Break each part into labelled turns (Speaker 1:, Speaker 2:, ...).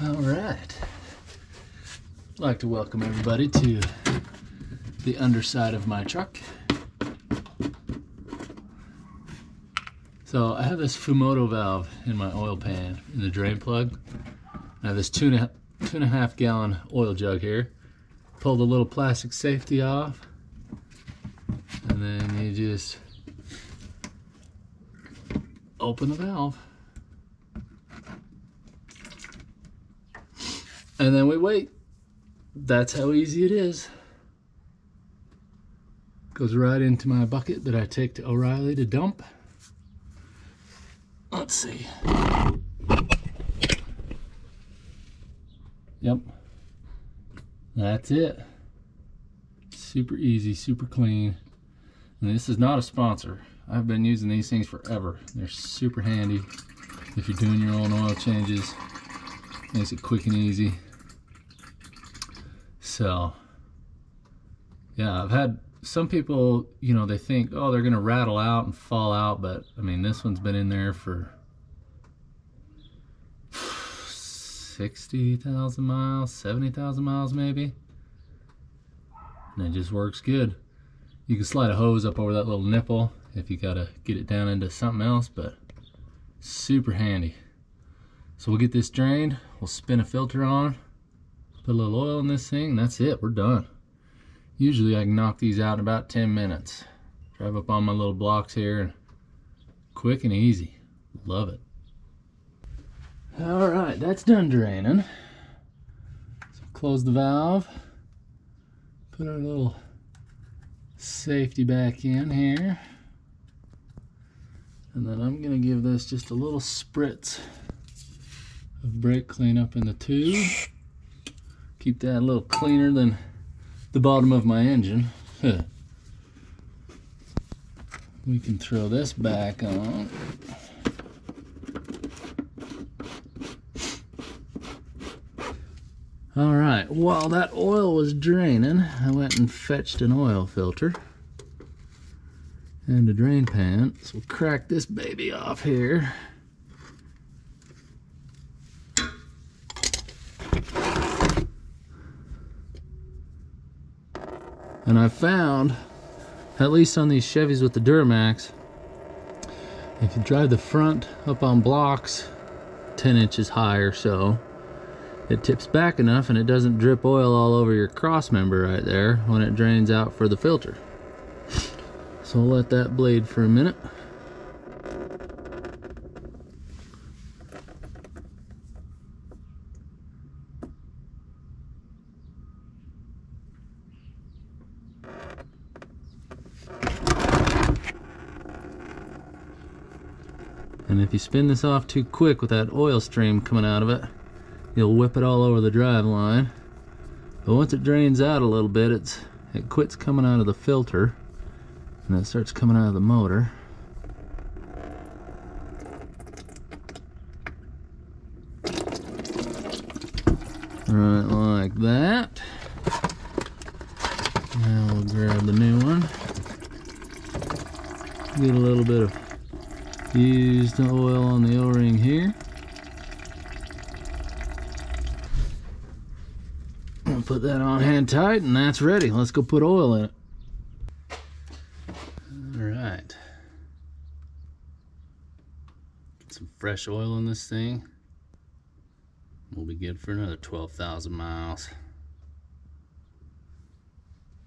Speaker 1: All right. I'd like to welcome everybody to the underside of my truck. So I have this Fumoto valve in my oil pan in the drain plug. I have this two and a half gallon oil jug here. Pull the little plastic safety off, and then you just open the valve. And then we wait. That's how easy it is. Goes right into my bucket that I take to O'Reilly to dump. Let's see. Yep. That's it. Super easy, super clean. And this is not a sponsor. I've been using these things forever. They're super handy if you're doing your own oil changes. Makes it quick and easy. So, yeah, I've had some people, you know, they think, oh, they're gonna rattle out and fall out, but I mean, this one's been in there for 60,000 miles, 70,000 miles maybe, and it just works good. You can slide a hose up over that little nipple if you gotta get it down into something else, but super handy. So we'll get this drained, we'll spin a filter on, put a little oil in this thing, and that's it, we're done. Usually I can knock these out in about 10 minutes. Drive up on my little blocks here, and quick and easy. Love it. All right, that's done draining. So close the valve, put our little safety back in here, and then I'm gonna give this just a little spritz of brake cleanup in the tube. Keep that a little cleaner than the bottom of my engine. We can throw this back on. All right, while that oil was draining, I went and fetched an oil filter and a drain pan. So we'll crack this baby off here. And I found, at least on these Chevys with the Duramax, if you drive the front up on blocks 10 inches high or so, it tips back enough and it doesn't drip oil all over your cross member right there when it drains out for the filter. So we'll let that bleed for a minute. And if you spin this off too quick with that oil stream coming out of it, you'll whip it all over the drive line. But once it drains out a little bit, it quits coming out of the filter and it starts coming out of the motor. Right like that. Now we'll grab the new one. Get a little bit of used oil on the O-ring here. We'll put that on hand tight and that's ready. Let's go put oil in it. All right. Get some fresh oil in this thing. We'll be good for another 12,000 miles.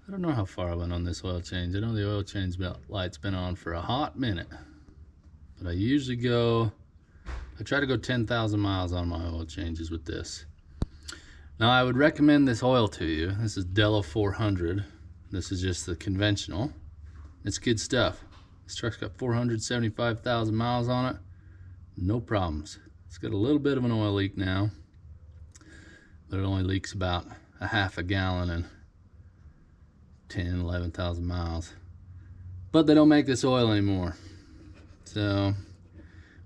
Speaker 1: I don't know how far I went on this oil change. I know the oil change light's been on for a hot minute. But I usually I try to go 10,000 miles on my oil changes with this. Now I would recommend this oil to you. This is Della 400. This is just the conventional. It's good stuff. This truck's got 475,000 miles on it. No problems. It's got a little bit of an oil leak now, but it only leaks about a half a gallon and 11,000 miles. But they don't make this oil anymore. So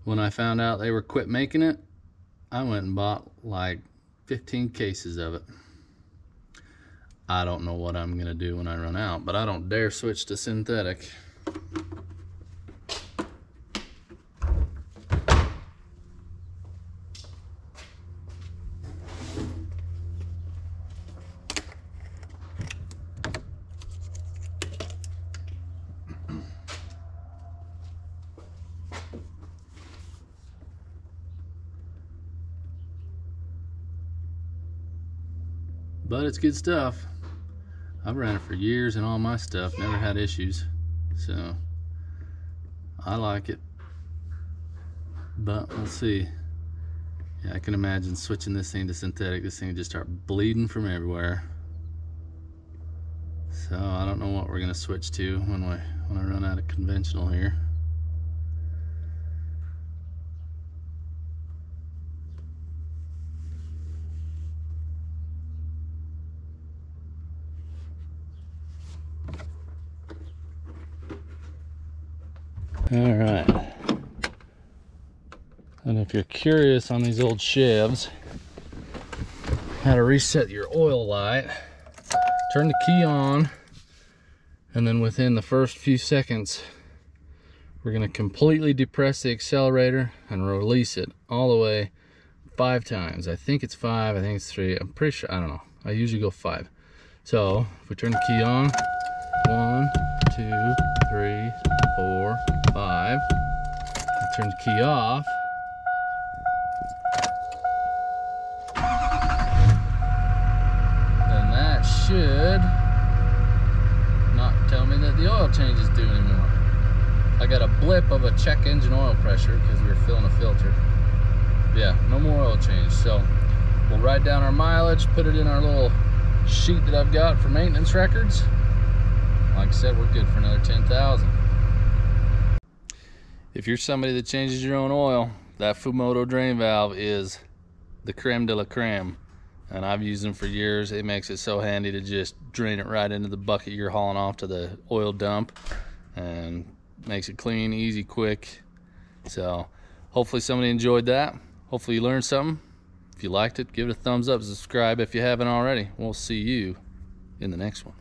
Speaker 1: when I found out they were quit making it, I went and bought like 15 cases of it. I don't know what I'm gonna do when I run out, but I don't dare switch to synthetic. but it's good stuff. I've ran it for years and all my stuff, never had issues, so I like it. But we'll see. Yeah, I can imagine switching this thing to synthetic. This thing would just start bleeding from everywhere. So I don't know what we're gonna switch to when I run out of conventional here. All right. And if you're curious on these old Chevs, how to reset your oil light, turn the key on, and then within the first few seconds, we're gonna completely depress the accelerator and release it all the way 5 times. I think it's 5, I think it's 3, I'm pretty sure, I don't know. I usually go 5. So if we turn the key on, 1, 2, 3, 4, 5. Turn the key off. Then that should not tell me that the oil change is due anymore. I got a blip of a check engine oil pressure because we were filling a filter. Yeah, no more oil change. So we'll write down our mileage, put it in our little sheet that I've got for maintenance records. Like I said, we're good for another 10,000. If you're somebody that changes your own oil, that Fumoto drain valve is the creme de la creme. And I've used them for years. It makes it so handy to just drain it right into the bucket you're hauling off to the oil dump. And makes it clean, easy, quick. So hopefully somebody enjoyed that. Hopefully you learned something. If you liked it, give it a thumbs up, subscribe if you haven't already. We'll see you in the next one.